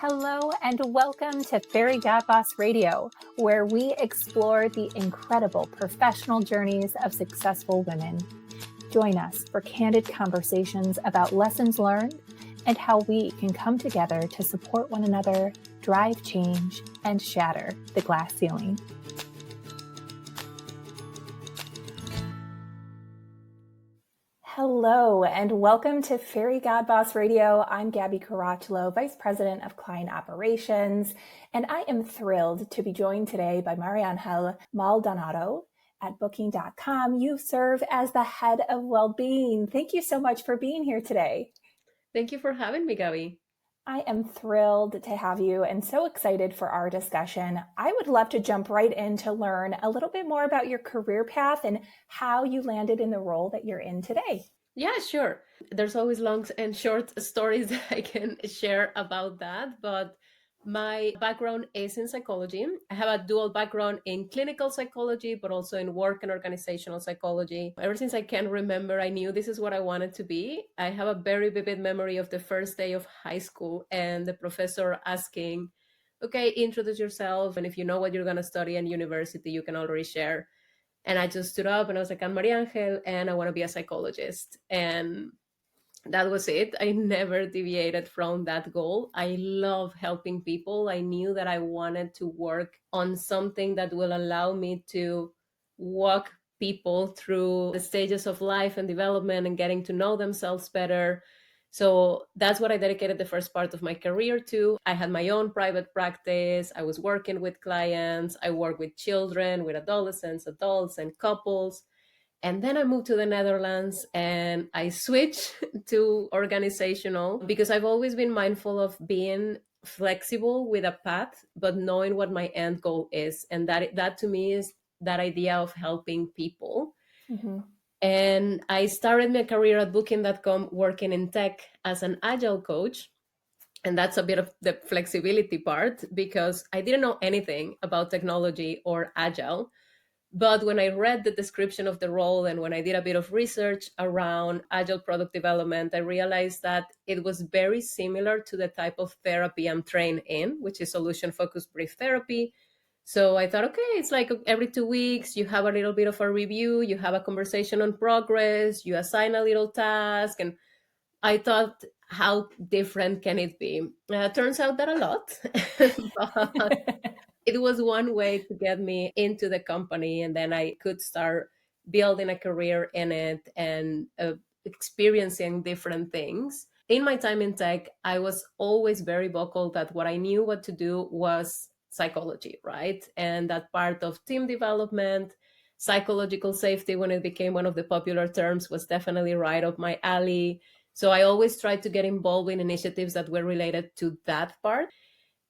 Hello and welcome to Fairygodboss Radio, where we explore the incredible professional journeys of successful women. Join us for candid conversations about lessons learned and how we can come together to support one another, drive change, and shatter the glass ceiling. Hello and welcome to Fairygodboss Radio. I'm Gabby Caracciolo, Vice President of Client Operations, and I am thrilled to be joined today by Mariangel Maldonado at Booking.com. You serve as the Head of Wellbeing. Thank you so much for being here today. Thank you for having me, Gabby. I am thrilled to have you and so excited for our discussion. I would love to jump right in to learn a little bit more about your career path and how you landed in the role that you're in today. Yeah, sure. There's always long and short stories that I can share about that, but my background is in psychology. I have a dual background in clinical psychology, but also in work and organizational psychology. Ever since I can remember, I knew this is what I wanted to be. I have a very vivid memory of the first day of high school and the professor asking, okay, introduce yourself. And if you know what you're going to study in university, you can already share. And I just stood up and I was like, I'm Mariangel and I want to be a psychologist. And that was it. I never deviated from that goal. I love helping people. I knew that I wanted to work on something that will allow me to walk people through the stages of life and development and getting to know themselves better. So that's what I dedicated the first part of my career to. I had my own private practice. I was working with clients. I worked with children, with adolescents, adults, and couples. And then I moved to the Netherlands and I switched to organizational because I've always been mindful of being flexible with a path, but knowing what my end goal is. And that to me is that idea of helping people. Mm-hmm. And I started my career at Booking.com working in tech as an agile coach. And that's a bit of the flexibility part because I didn't know anything about technology or agile. But when I read the description of the role and when I did a bit of research around agile product development, I realized that it was very similar to the type of therapy I'm trained in, which is solution-focused brief therapy. So I thought, okay, it's like every 2 weeks, you have a little bit of a review, you have a conversation on progress, you assign a little task. And I thought, how different can it be? Turns out that a lot. But it was one way to get me into the company. And then I could start building a career in it and experiencing different things. In my time in tech, I was always very vocal that what I knew what to do was psychology, right? And that part of team development, psychological safety, when it became one of the popular terms, was definitely right up my alley. So I always tried to get involved in initiatives that were related to that part.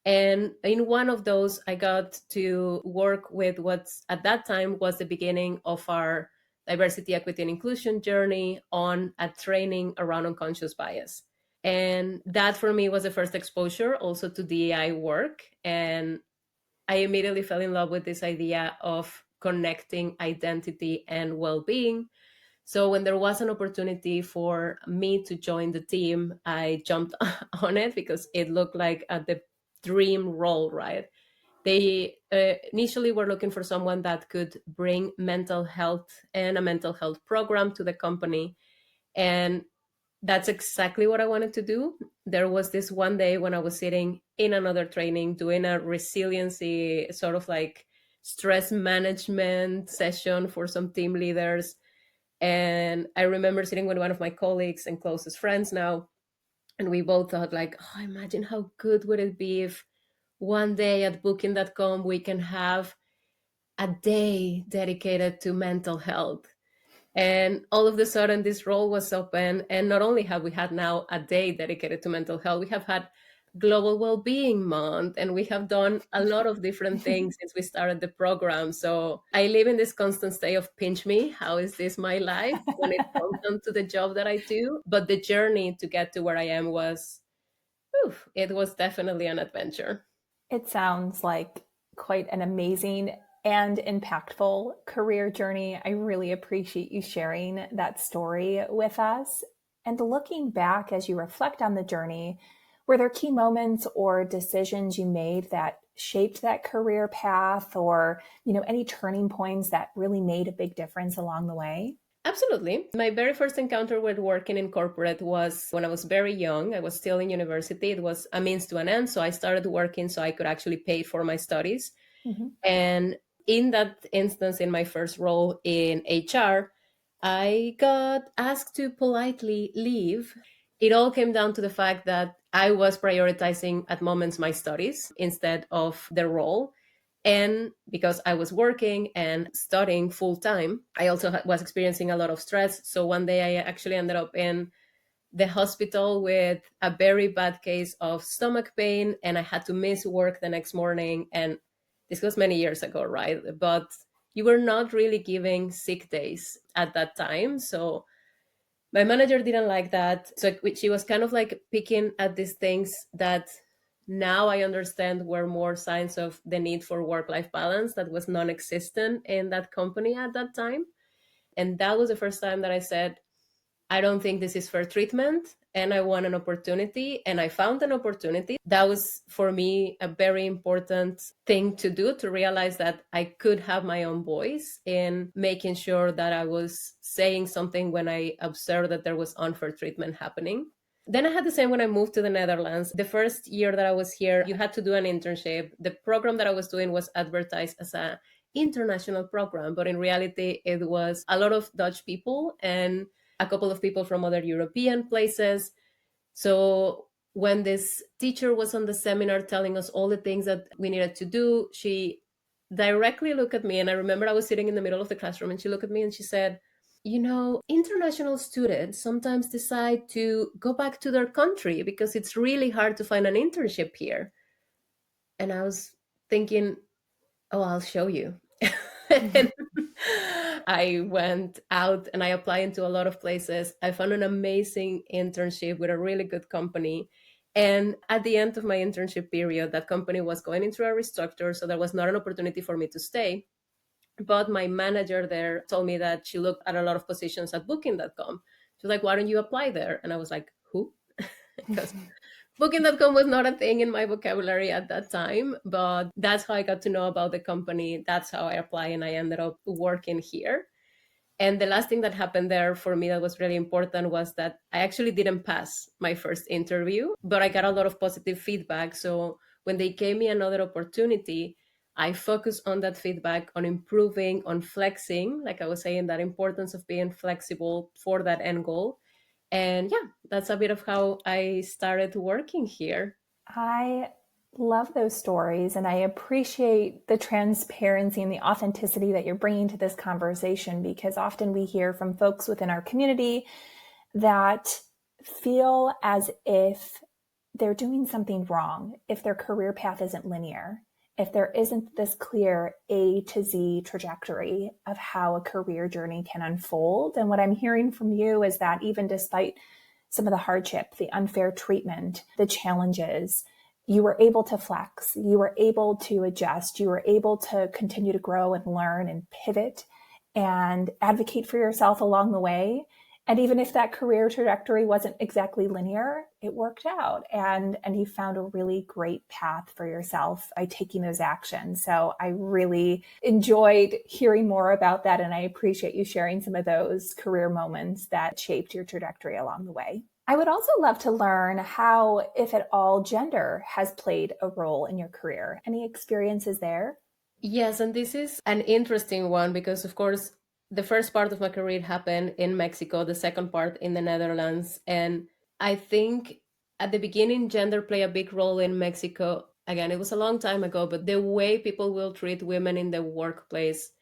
And in one of those, I got to work with what's at that time was the beginning of our diversity, equity, and inclusion journey on a training around unconscious bias. And that for me was the first exposure also to DEI work. And I immediately fell in love with this idea of connecting identity and well-being. So when there was an opportunity for me to join the team, I jumped on it because it looked like the dream role, right? They initially were looking for someone that could bring mental health and a mental health program to the company. And that's exactly what I wanted to do. There was this one day when I was sitting in another training doing a resiliency sort of like stress management session for some team leaders. And I remember sitting with one of my colleagues and closest friends now, and we both thought like, oh, imagine how good would it be if one day at Booking.com we can have a day dedicated to mental health. And all of a sudden this role was open. And not only have we had now a day dedicated to mental health, we have had Global Wellbeing Month, and we have done a lot of different things since we started the program. So I live in this constant state of pinch me. How is this my life when it comes down to the job that I do? But the journey to get to where I am was, it was definitely an adventure. It sounds like quite an amazing and impactful career journey. I really appreciate you sharing that story with us. And looking back as you reflect on the journey, Were there key moments or decisions you made that shaped that career path, or, any turning points that really made a big difference along the way? Absolutely. My very first encounter with working in corporate was when I was very young. I was still in university. It was a means to an end. So I started working so I could actually pay for my studies. Mm-hmm. And in that instance, in my first role in HR, I got asked to politely leave. It all came down to the fact that I was prioritizing at moments my studies instead of the role. And because I was working and studying full time, I also was experiencing a lot of stress. So one day I actually ended up in the hospital with a very bad case of stomach pain, and I had to miss work the next morning. And this was many years ago, right? But you were not really giving sick days at that time. So my manager didn't like that. So she was kind of like picking at these things that now I understand were more signs of the need for work-life balance that was non-existent in that company at that time. And that was the first time that I said, I don't think this is fair treatment and I want an opportunity. And I found an opportunity. That was for me a very important thing to do, to realize that I could have my own voice in making sure that I was saying something when I observed that there was unfair treatment happening. Then I had the same when I moved to the Netherlands. The first year that I was here, you had to do an internship. The program that I was doing was advertised as an international program, but in reality, it was a lot of Dutch people and a couple of people from other European places. So when this teacher was on the seminar telling us all the things that we needed to do, she directly looked at me. And I remember I was sitting in the middle of the classroom and she looked at me and she said, international students sometimes decide to go back to their country because it's really hard to find an internship here. And I was thinking, oh, I'll show you. And I went out and I applied into a lot of places. I found an amazing internship with a really good company. And at the end of my internship period, that company was going into a restructure. So there was not an opportunity for me to stay. But my manager there told me that she looked at a lot of positions at Booking.com. She was like, why don't you apply there? And I was like, who? Because Booking.com was not a thing in my vocabulary at that time, but that's how I got to know about the company. That's how I applied, and I ended up working here. And the last thing that happened there for me that was really important was that I actually didn't pass my first interview, but I got a lot of positive feedback. So when they gave me another opportunity, I focused on that feedback, on improving, on flexing, like I was saying, that importance of being flexible for that end goal. And yeah, that's a bit of how I started working here. I love those stories, and I appreciate the transparency and the authenticity that you're bringing to this conversation, because often we hear from folks within our community that feel as if they're doing something wrong if their career path isn't linear, if there isn't this clear A to Z trajectory of how a career journey can unfold. And what I'm hearing from you is that even despite some of the hardship, the unfair treatment, the challenges, you were able to flex, you were able to adjust, you were able to continue to grow and learn and pivot and advocate for yourself along the way. And even if that career trajectory wasn't exactly linear, it worked out. And you found a really great path for yourself by taking those actions. So I really enjoyed hearing more about that. And I appreciate you sharing some of those career moments that shaped your trajectory along the way. I would also love to learn how, if at all, gender has played a role in your career. Any experiences there? Yes, and this is an interesting one because, of course, the first part of my career happened in Mexico, the second part in the Netherlands. And I think at the beginning, gender played a big role in Mexico. Again, it was a long time ago, but the way people will treat women in the workplace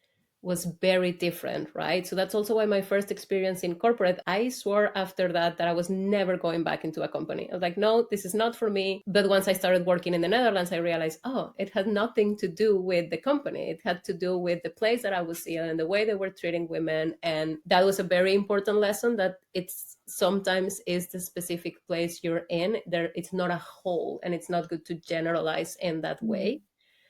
was very different, right? So that's also why my first experience in corporate, I swore after that I was never going back into a company. I was like, no, this is not for me. But once I started working in the Netherlands, I realized, oh, it had nothing to do with the company. It had to do with the place that I was in and the way they were treating women. And that was a very important lesson, that it's sometimes is the specific place you're in. There, it's not a whole, and it's not good to generalize in that way.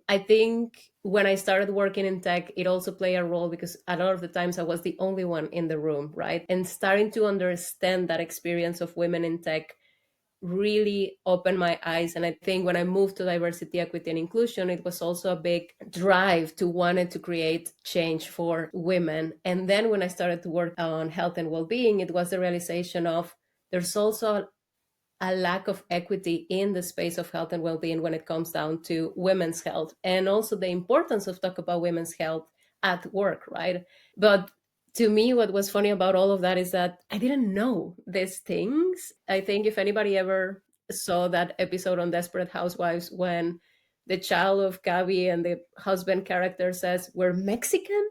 I think when I started working in tech, it also played a role because a lot of the times I was the only one in the room, right? And starting to understand that experience of women in tech really opened my eyes. And I think when I moved to diversity, equity, and inclusion, it was also a big drive to wanted to create change for women. And then when I started to work on health and well-being, it was the realization of there's also a lack of equity in the space of health and well-being when it comes down to women's health, and also the importance of talk about women's health at work, right? But to me, what was funny about all of that is that I didn't know these things. I think if anybody ever saw that episode on Desperate Housewives when the child of Gabby and the husband character says, "We're Mexican,"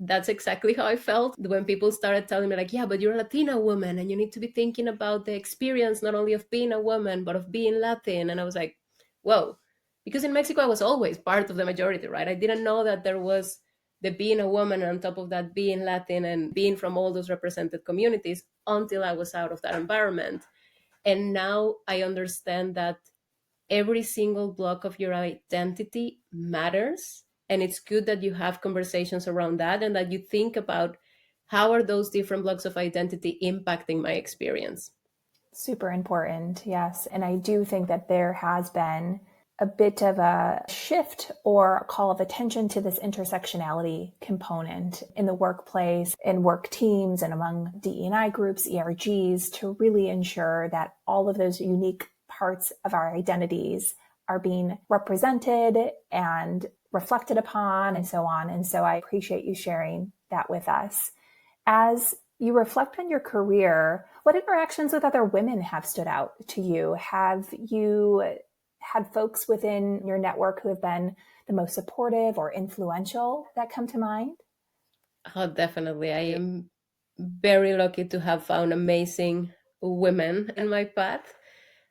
that's exactly how I felt when people started telling me, like, yeah, but you're a Latina woman and you need to be thinking about the experience not only of being a woman but of being Latin. And I was like, whoa, because in Mexico I was always part of the majority, right? I didn't know that there was the being a woman, and on top of that being Latin and being from all those represented communities, until I was out of that environment. And now I understand that every single block of your identity matters, and it's good that you have conversations around that and that you think about how are those different blocks of identity impacting my experience. Super important, yes. And I do think that there has been a bit of a shift or a call of attention to this intersectionality component in the workplace, in work teams, and among DE&I groups, ERGs, to really ensure that all of those unique parts of our identities are being represented and reflected upon and so on. And so I appreciate you sharing that with us. As you reflect on your career, what interactions with other women have stood out to you? Have you had folks within your network who have been the most supportive or influential that come to mind? Oh, definitely. I am very lucky to have found amazing women in my path.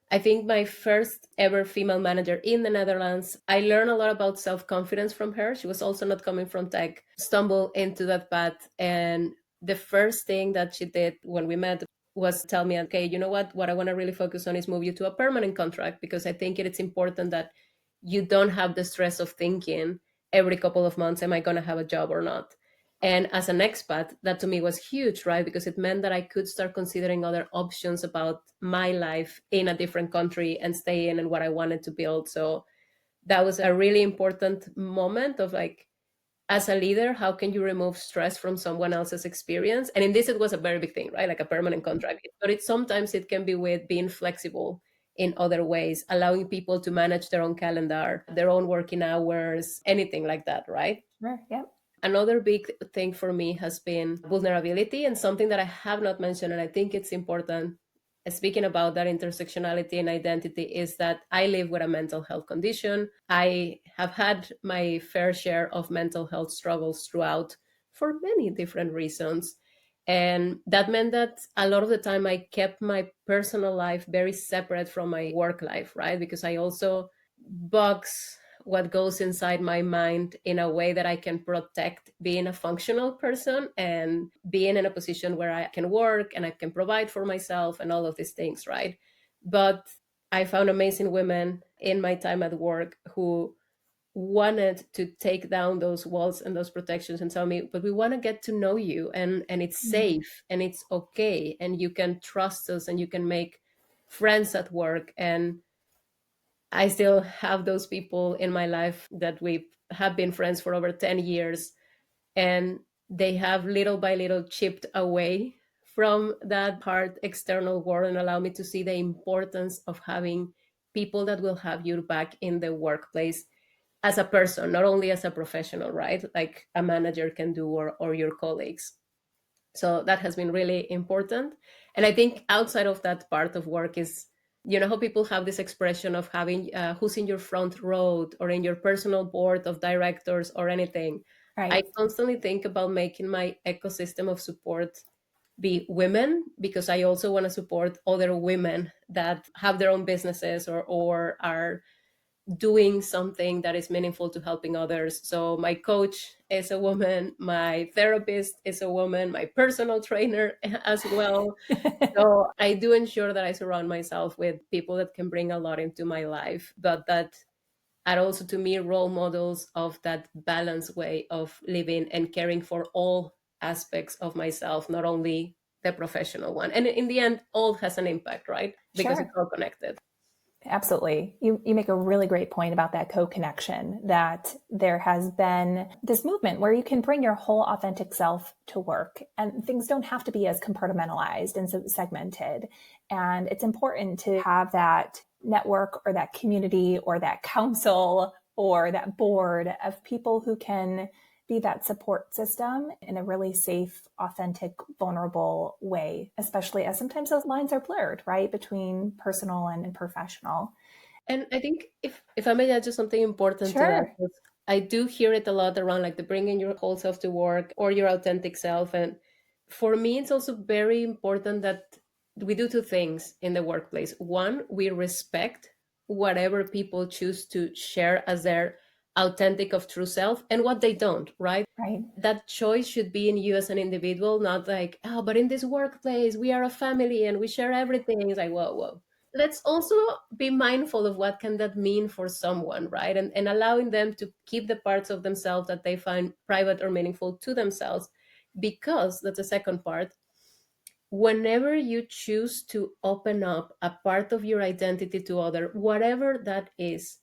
I think my first ever female manager in the Netherlands, I learned a lot about self-confidence from her. She was also not coming from tech, stumbled into that path. And the first thing that she did when we met was tell me, okay, you know what I want to really focus on is move you to a permanent contract, because I think it's important that you don't have the stress of thinking every couple of months, am I going to have a job or not? And as an expat, that to me was huge, right? Because it meant that I could start considering other options about my life in a different country and stay in and what I wanted to build. So that was a really important moment of like, as a leader, how can you remove stress from someone else's experience? And in this, it was a very big thing, right? Like a permanent contract. But sometimes it can be with being flexible in other ways, allowing people to manage their own calendar, their own working hours, anything like that, right? Sure, yep. Another big thing for me has been vulnerability, and something that I have not mentioned, and I think it's important, speaking about that intersectionality and identity, is that I live with a mental health condition. I have had my fair share of mental health struggles throughout for many different reasons. And that meant that a lot of the time I kept my personal life very separate from my work life, right? Because I also box what goes inside my mind in a way that I can protect being a functional person and being in a position where I can work and I can provide for myself and all of these things, right? But I found amazing women in my time at work who wanted to take down those walls and those protections and tell me, but we want to get to know you, and it's safe and it's okay, and you can trust us and you can make friends at work. And I still have those people in my life that we have been friends for over 10 years, and they have little by little chipped away from that hard external world and allow me to see the importance of having people that will have you back in the workplace as a person, not only as a professional, right? Like a manager can do, or your colleagues. So that has been really important. And I think outside of that part of work is, you know, how people have this expression of having who's in your front row or in your personal board of directors or anything. I Right. constantly think about making my ecosystem of support be women, because I also want to support other women that have their own businesses or are doing something that is meaningful to helping others. So my coach is a woman, my therapist is a woman, my personal trainer as well. So I do ensure that I surround myself with people that can bring a lot into my life, but that are also to me role models of that balanced way of living and caring for all aspects of myself, not only the professional one. And in the end, all has an impact, right? Because Sure. it's all connected. Absolutely. You make a really great point about that co-connection, that there has been this movement where you can bring your whole authentic self to work and things don't have to be as compartmentalized and so segmented. And it's important to have that network or that community or that council or that board of people who can be that support system in a really safe, authentic, vulnerable way, especially as sometimes those lines are blurred, right, between personal and professional. And I think if I may add just something important to that, Sure. 'cause I do hear it a lot around like the bringing your whole self to work or your authentic self. And for me, it's also very important that we do two things in the workplace. One, we respect whatever people choose to share as their authentic of true self and what they don't, right? Right. That choice should be in you as an individual, not like, oh, but in this workplace, we are a family and we share everything. It's like, whoa, whoa. Let's also be mindful of what can that mean for someone, right? And allowing them to keep the parts of themselves that they find private or meaningful to themselves, because that's the second part. Whenever you choose to open up a part of your identity to other, whatever that is,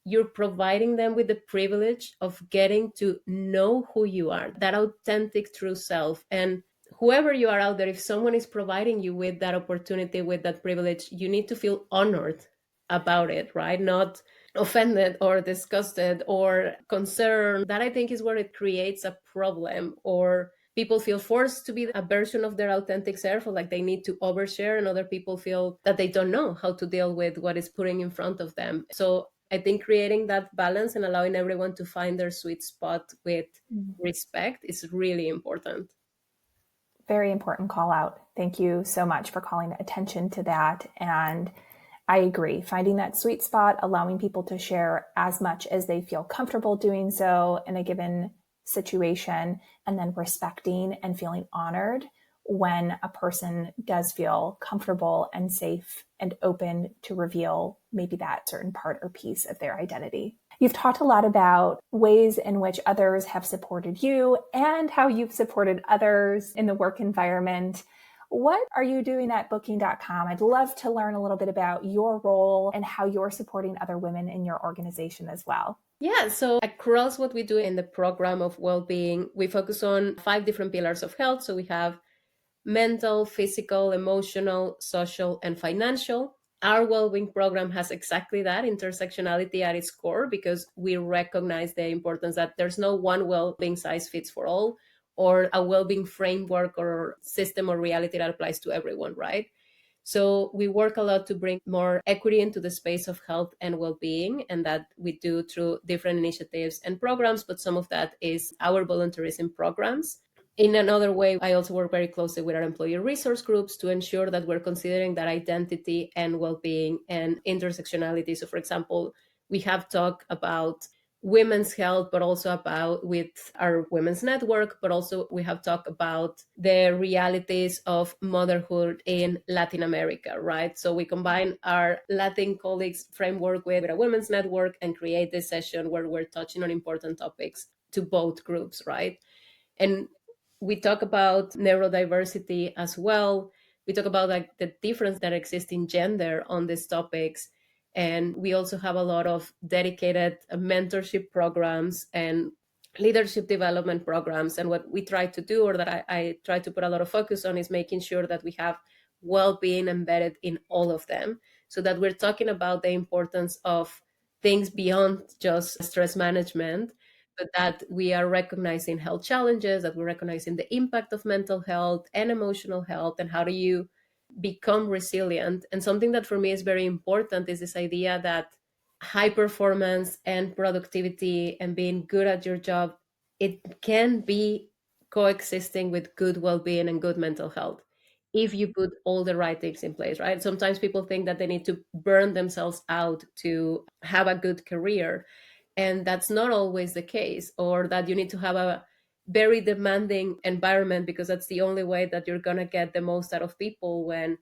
you're providing them with the privilege of getting to know who you are, that authentic true self. And whoever you are out there, if someone is providing you with that opportunity, with that privilege, you need to feel honored about it, right? Not offended or disgusted or concerned. That I think is where it creates a problem, or people feel forced to be a version of their authentic self, or like they need to overshare, and other people feel that they don't know how to deal with what is putting in front of them. So I think creating that balance and allowing everyone to find their sweet spot with respect is really important. Very important call out. Thank you so much for calling attention to that. And I agree. Finding that sweet spot, allowing people to share as much as they feel comfortable doing so in a given situation, and then respecting and feeling honored when a person does feel comfortable and safe and open to reveal maybe that certain part or piece of their identity. You've talked a lot about ways in which others have supported you and how you've supported others in the work environment. What are you doing at booking.com? I'd love to learn a little bit about your role and how you're supporting other women in your organization as well. Yeah, so across what we do in the program of well-being, we focus on 5 different pillars of health. So we have mental, physical, emotional, social, and financial. Our well-being program has exactly that, intersectionality at its core, because we recognize the importance that there's no one well-being size fits for all, or a well-being framework or system or reality that applies to everyone, right? So we work a lot to bring more equity into the space of health and well-being, and that we do through different initiatives and programs, but some of that is our volunteerism programs. In another way, I also work very closely with our employee resource groups to ensure that we're considering that identity and well-being and intersectionality. So for example, we have talked about women's health, but also about with our women's network, but also we have talked about the realities of motherhood in Latin America, right? So we combine our Latin colleagues framework with a women's network and create this session where we're touching on important topics to both groups, right? And we talk about neurodiversity as well. We talk about like the difference that exists in gender on these topics. And we also have a lot of dedicated mentorship programs and leadership development programs. And what we try to do, or that I try to put a lot of focus on, is making sure that we have well-being embedded in all of them, so that we're talking about the importance of things beyond just stress management, but that we are recognizing health challenges, that we're recognizing the impact of mental health and emotional health, and how do you become resilient. And something that for me is very important is this idea that high performance and productivity and being good at your job, it can be coexisting with good well-being and good mental health if you put all the right things in place, right? Sometimes people think that they need to burn themselves out to have a good career, and that's not always the case, or that you need to have a very demanding environment because that's the only way that you're going to get the most out of people, when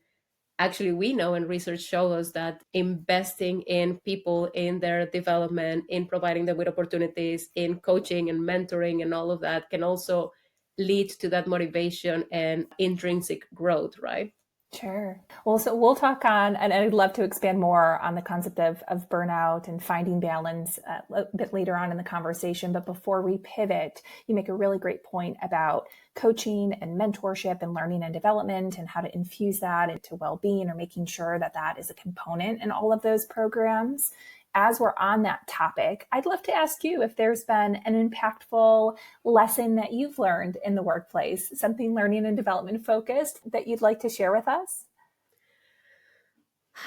actually we know and research shows us that investing in people, in their development, in providing them with opportunities, in coaching and mentoring and all of that, can also lead to that motivation and intrinsic growth, right? Sure. Well, so we'll talk on, and I'd love to expand more on the concept of burnout and finding balance a bit later on in the conversation. But before we pivot, you make a really great point about coaching and mentorship and learning and development and how to infuse that into well-being, or making sure that that is a component in all of those programs. As we're on that topic, I'd love to ask you if there's been an impactful lesson that you've learned in the workplace, something learning and development focused that you'd like to share with us?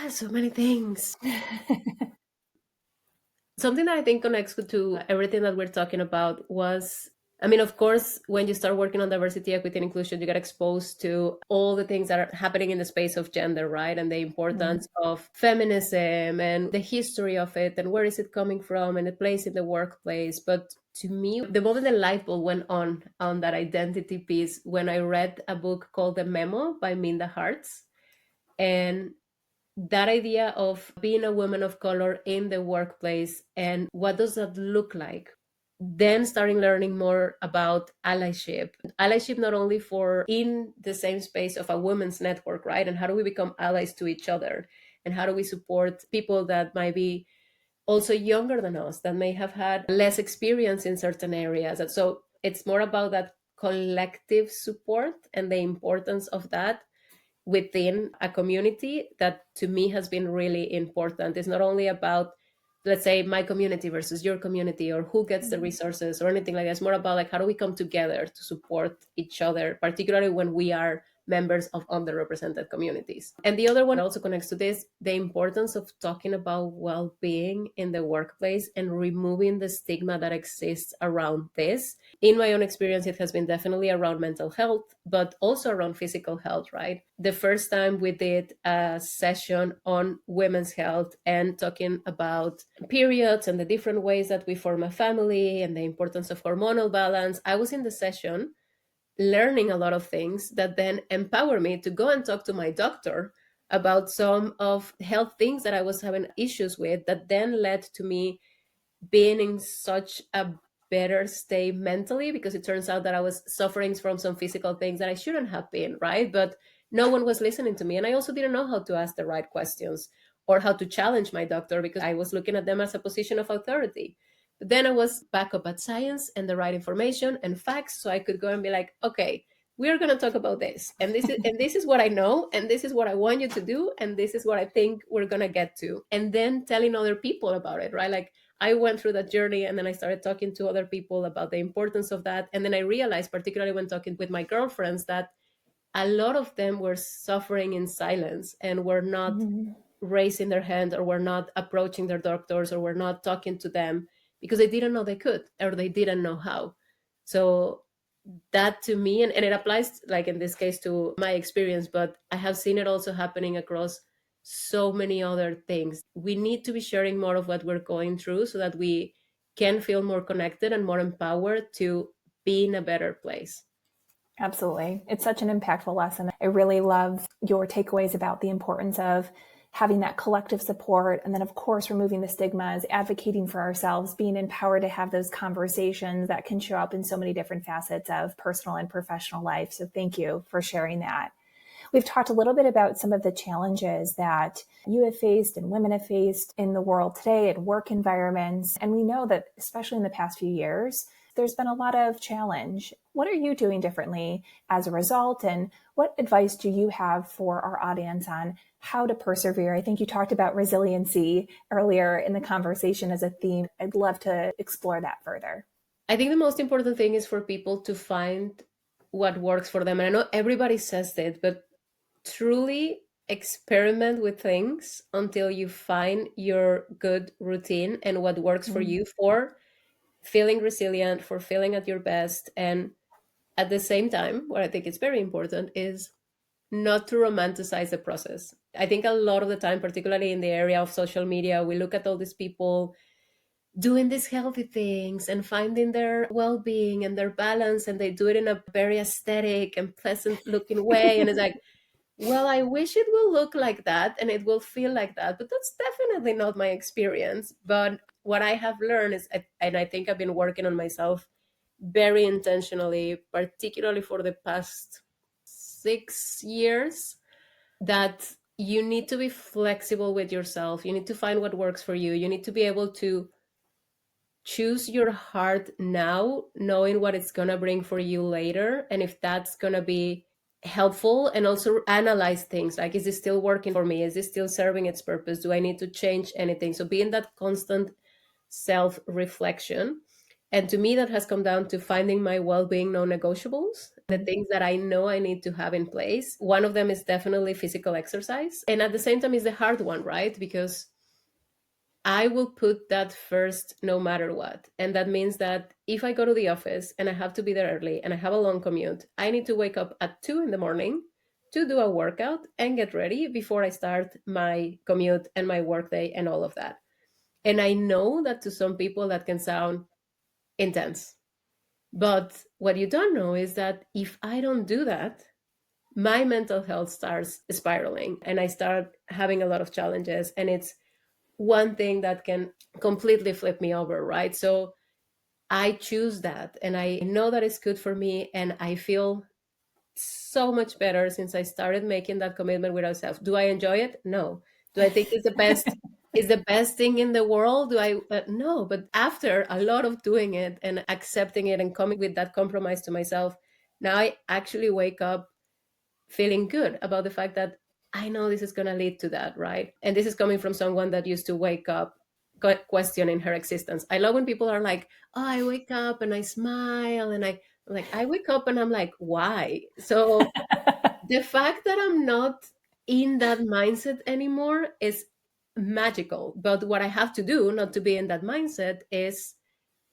So many things. Something that I think connects to everything that we're talking about was, I mean, of course, when you start working on diversity, equity, and inclusion, you get exposed to all the things that are happening in the space of gender, right? And the importance of feminism and the history of it and where is it coming from and the place in the workplace. But to me, the moment the light bulb went on that identity piece, when I read a book called The Memo by Minda Harts. And that idea of being a woman of color in the workplace and what does that look like, then starting learning more about allyship not only for in the same space of a women's network, right? And how do we become allies to each other, and how do we support people that might be also younger than us, that may have had less experience in certain areas. And so it's more about that collective support and the importance of that within a community. That to me has been really important. It's not only about, let's say, my community versus your community, or who gets the resources or anything like that. It's more about like, how do we come together to support each other, particularly when we are members of underrepresented communities. And the other one also connects to this, the importance of talking about well-being in the workplace and removing the stigma that exists around this. In my own experience, it has been definitely around mental health, but also around physical health, right? The first time we did a session on women's health and talking about periods and the different ways that we form a family and the importance of hormonal balance, I was in the session learning a lot of things that then empower me to go and talk to my doctor about some of health things that I was having issues with, that then led to me being in such a better state mentally, because it turns out that I was suffering from some physical things that I shouldn't have been, right? But no one was listening to me. And I also didn't know how to ask the right questions or how to challenge my doctor, because I was looking at them as a position of authority. But then I was back up at science and the right information and facts, so I could go and be like, okay, we're going to talk about this, and this is what I know, and this is what I want you to do, and this is what I think we're going to get to. And then telling other people about it, right? Like, I went through that journey, and then I started talking to other people about the importance of that. And then I realized, particularly when talking with my girlfriends, that a lot of them were suffering in silence and were not raising their hand, or were not approaching their doctors, or were not talking to them because they didn't know they could, or they didn't know how. So that to me, and it applies, like in this case, to my experience, but I have seen it also happening across so many other things. We need to be sharing more of what we're going through so that we can feel more connected and more empowered to be in a better place. Absolutely. It's such an impactful lesson. I really love your takeaways about the importance of having that collective support. And then, of course, removing the stigmas, advocating for ourselves, being empowered to have those conversations that can show up in so many different facets of personal and professional life. So thank you for sharing that. We've talked a little bit about some of the challenges that you have faced and women have faced in the world today and work environments. And we know that, especially in the past few years, there's been a lot of challenge. What are you doing differently as a result? And what advice do you have for our audience on how to persevere? I think you talked about resiliency earlier in the conversation as a theme. I'd love to explore that further. I think the most important thing is for people to find what works for them. And I know everybody says that, but truly experiment with things until you find your good routine and what works for you, for feeling resilient, for feeling at your best. And at the same time, what I think is very important is not to romanticize the process. I think a lot of the time, particularly in the area of social media, we look at all these people doing these healthy things and finding their well-being and their balance, and they do it in a very aesthetic and pleasant looking way. And it's like, well, I wish it will look like that and it will feel like that, but that's definitely not my experience. But what I have learned is, and I think I've been working on myself very intentionally, particularly for the past 6 years, that you need to be flexible with yourself. You need to find what works for you. You need to be able to choose your heart now, knowing what it's going to bring for you later. And if that's going to be helpful, and also analyze things like, is this still working for me? Is this still serving its purpose? Do I need to change anything? So being that constant self reflection. And to me, that has come down to finding my well being non negotiables, the things that I know I need to have in place. One of them is definitely physical exercise. And at the same time, is the hard one, right? Because I will put that first no matter what. And that means that if I go to the office and I have to be there early and I have a long commute, I need to wake up at 2 in the morning to do a workout and get ready before I start my commute and my workday and all of that. And I know that to some people that can sound intense. But what you don't know is that if I don't do that, my mental health starts spiraling and I start having a lot of challenges. And it's one thing that can completely flip me over, right? So I choose that and I know that it's good for me. And I feel so much better since I started making that commitment with myself. Do I enjoy it? No. Do I think it's the best? Is the best thing in the world? Do I? No. But after a lot of doing it and accepting it and coming with that compromise to myself, now I actually wake up feeling good about the fact that I know this is going to lead to that, right? And this is coming from someone that used to wake up questioning her existence. I love when people are like, oh, I wake up and I smile and I wake up and I'm like, why? So the fact that I'm not in that mindset anymore is magical. But what I have to do not to be in that mindset is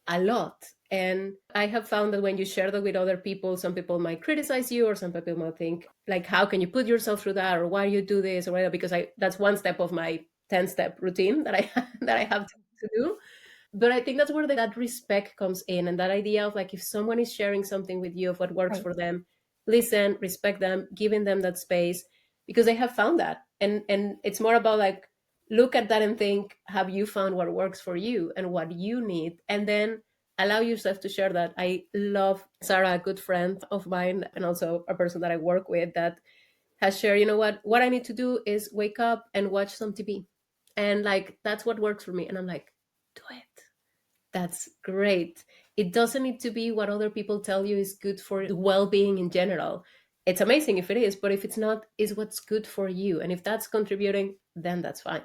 a lot. And I have found that when you share that with other people, some people might criticize you, or some people might think, like, how can you put yourself through that, or why you do this, or whatever, because that's one step of my 10-step routine that I that I have to do. But I think that's where that respect comes in, and that idea of like, if someone is sharing something with you of what works for them, listen, respect them, giving them that space, because I have found that. And it's more about like, look at that and think, have you found what works for you and what you need? And then allow yourself to share that. I love Sarah, a good friend of mine, and also a person that I work with, that has shared, you know what I need to do is wake up and watch some TV. And like, that's what works for me. And I'm like, do it. That's great. It doesn't need to be what other people tell you is good for well-being in general. It's amazing if it is, but if it's not, is what's good for you. And if that's contributing, then that's fine.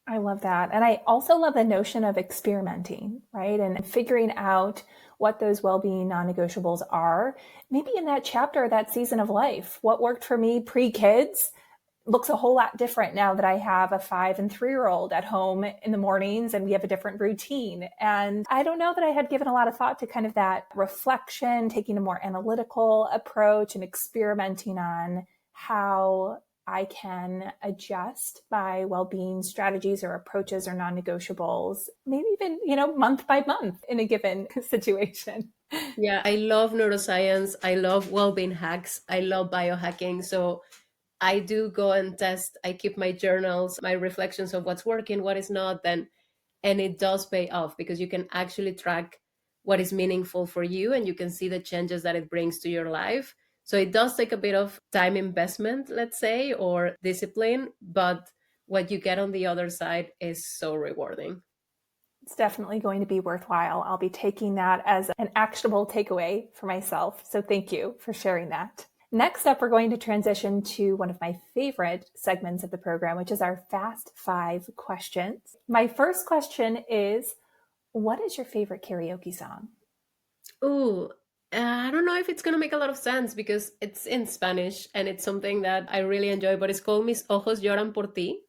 I love that. And I also love the notion of experimenting, right? And figuring out what those well-being non-negotiables are. Maybe in that chapter, that season of life, what worked for me pre-kids looks a whole lot different now that I have a 5 and 3-year-old at home in the mornings and we have a different routine. And I don't know that I had given a lot of thought to kind of that reflection, taking a more analytical approach and experimenting on how I can adjust my well-being strategies or approaches or non-negotiables, maybe even, month by month in a given situation. Yeah, I love neuroscience. I love well-being hacks. I love biohacking. So I do go and test. I keep my journals, my reflections of what's working, what is not, and it does pay off because you can actually track what is meaningful for you and you can see the changes that it brings to your life. So it does take a bit of time investment, let's say, or discipline, but what you get on the other side is so rewarding. It's definitely going to be worthwhile. I'll be taking that as an actionable takeaway for myself. So thank you for sharing that. Next up, we're going to transition to one of my favorite segments of the program, which is our Fast 5 questions. My first question is, what is your favorite karaoke song? Ooh, I don't know if it's going to make a lot of sense because it's in Spanish and it's something that I really enjoy, but it's called Mis ojos lloran por ti.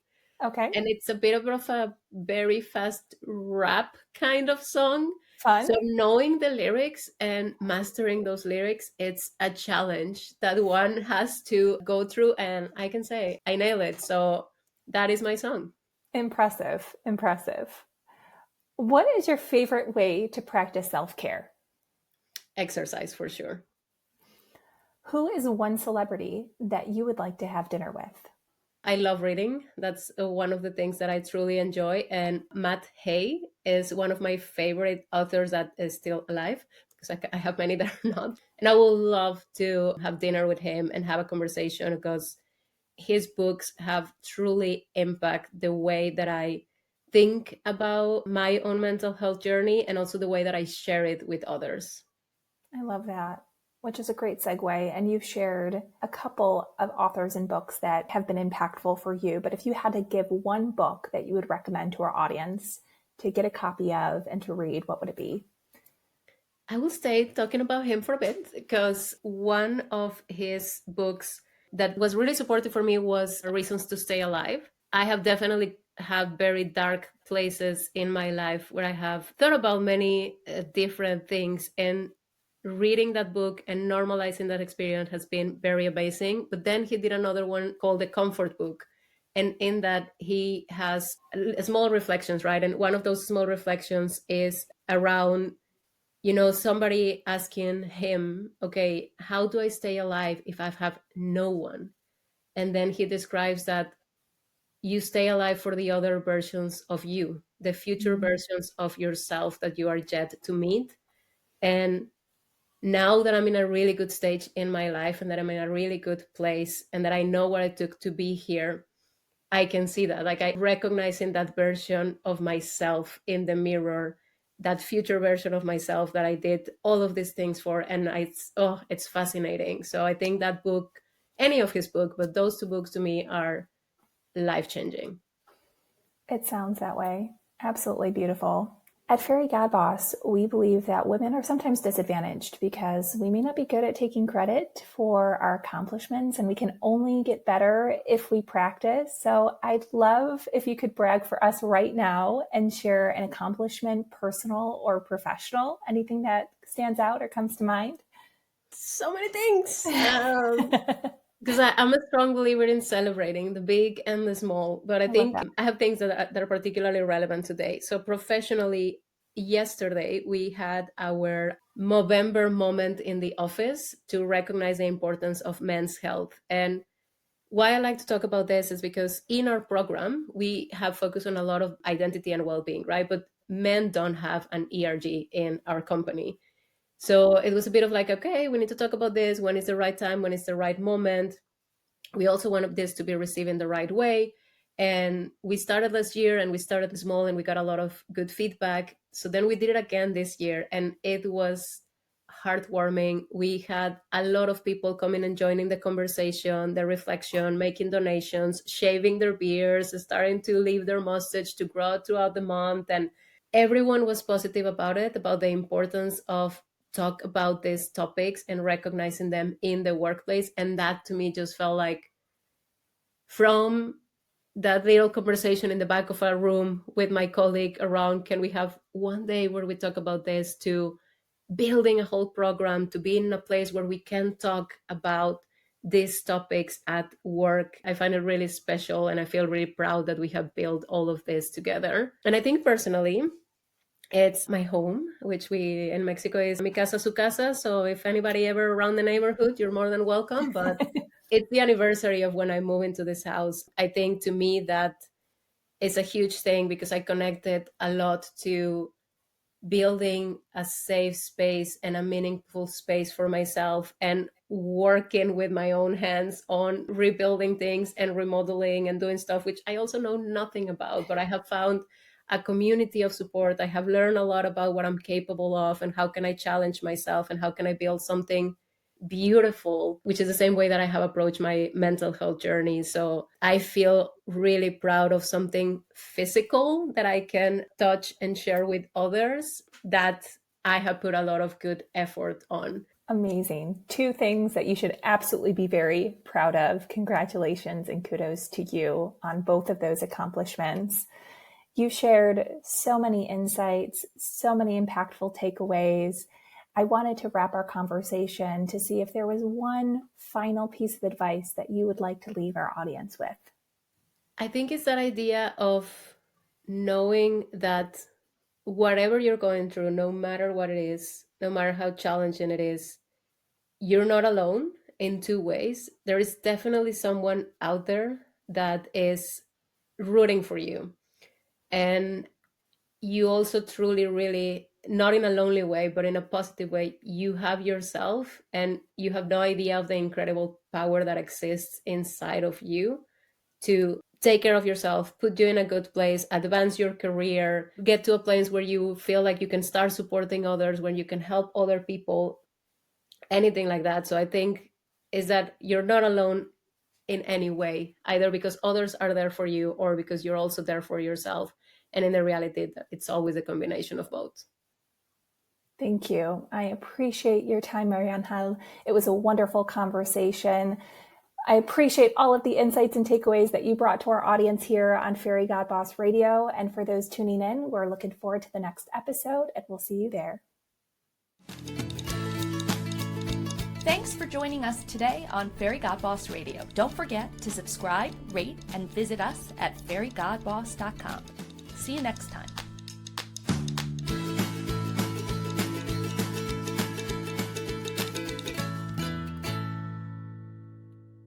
Okay. And it's a bit of a very fast rap kind of song. Fun. So knowing the lyrics and mastering those lyrics, it's a challenge that one has to go through. And I can say I nail it. So that is my song. Impressive. What is your favorite way to practice self-care? Exercise for sure. Who is one celebrity that you would like to have dinner with? I love reading. That's one of the things that I truly enjoy. And Matt Hay is one of my favorite authors that is still alive. because I have many that are not. And I would love to have dinner with him and have a conversation, because his books have truly impacted the way that I think about my own mental health journey, and also the way that I share it with others. I love that, which is a great segue. And you've shared a couple of authors and books that have been impactful for you. But if you had to give one book that you would recommend to our audience to get a copy of and to read, what would it be? I will stay talking about him for a bit, because one of his books that was really supportive for me was Reasons to Stay Alive. I have definitely had very dark places in my life where I have thought about many different things, and reading that book and normalizing that experience has been very amazing. But then he did another one called The Comfort Book. And in that, he has small reflections, right? And one of those small reflections is around, somebody asking him, okay, how do I stay alive if I have no one? And then he describes that you stay alive for the other versions of you, the future versions of yourself that you are yet to meet. And now that I'm in a really good stage in my life, and that I'm in a really good place, and that I know what it took to be here, I can see that. Like, I recognize in that version of myself in the mirror, that future version of myself that I did all of these things for. And it's fascinating. So I think that book, any of his book, but those two books to me are life-changing. It sounds that way. Absolutely beautiful. At Fairy Godboss, we believe that women are sometimes disadvantaged because we may not be good at taking credit for our accomplishments, and we can only get better if we practice. So I'd love if you could brag for us right now and share an accomplishment, personal or professional, anything that stands out or comes to mind. So many things. Because I'm a strong believer in celebrating the big and the small, but I think I have things that are particularly relevant today. So professionally, yesterday we had our Movember moment in the office to recognize the importance of men's health. And why I like to talk about this is because in our program, we have focused on a lot of identity and well-being, right? But men don't have an ERG in our company. So it was a bit of like, okay, we need to talk about this. When is the right time? When is the right moment? We also wanted this to be received in the right way. And we started last year, and we started small, and we got a lot of good feedback. So then we did it again this year, and it was heartwarming. We had a lot of people coming and joining the conversation, the reflection, making donations, shaving their beards, starting to leave their mustache to grow throughout the month. And everyone was positive about it, about the importance of talk about these topics and recognizing them in the workplace. And that to me just felt like, from that little conversation in the back of our room with my colleague around, can we have one day where we talk about this, to building a whole program, to be in a place where we can talk about these topics at work. I find it really special, and I feel really proud that we have built all of this together. And I think personally, it's my home, which we in Mexico is mi casa su casa. So if anybody ever around the neighborhood, you're more than welcome. But it's the anniversary of when I moved into this house. I think to me that is a huge thing, because I connected a lot to building a safe space and a meaningful space for myself, and working with my own hands on rebuilding things and remodeling and doing stuff which I also know nothing about, but I have found a community of support. I have learned a lot about what I'm capable of, and how can I challenge myself, and how can I build something beautiful, which is the same way that I have approached my mental health journey. So I feel really proud of something physical that I can touch and share with others, that I have put a lot of good effort on. Amazing. Two things that you should absolutely be very proud of. Congratulations and kudos to you on both of those accomplishments. You shared so many insights, so many impactful takeaways. I wanted to wrap our conversation to see if there was one final piece of advice that you would like to leave our audience with. I think it's that idea of knowing that whatever you're going through, no matter what it is, no matter how challenging it is, you're not alone in two ways. There is definitely someone out there that is rooting for you. And you also truly, really not in a lonely way, but in a positive way, you have yourself and you have no idea of the incredible power that exists inside of you to take care of yourself, put you in a good place, advance your career, get to a place where you feel like you can start supporting others, where you can help other people, anything like that. So I think is that you're not alone in any way, either because others are there for you or because you're also there for yourself. And in the reality, it's always a combination of both. Thank you. I appreciate your time, Mariangel. It was a wonderful conversation. I appreciate all of the insights and takeaways that you brought to our audience here on Fairygodboss Radio. And for those tuning in, we're looking forward to the next episode, and we'll see you there. Thanks for joining us today on Fairygodboss Radio. Don't forget to subscribe, rate, and visit us at fairygodboss.com. See you next time.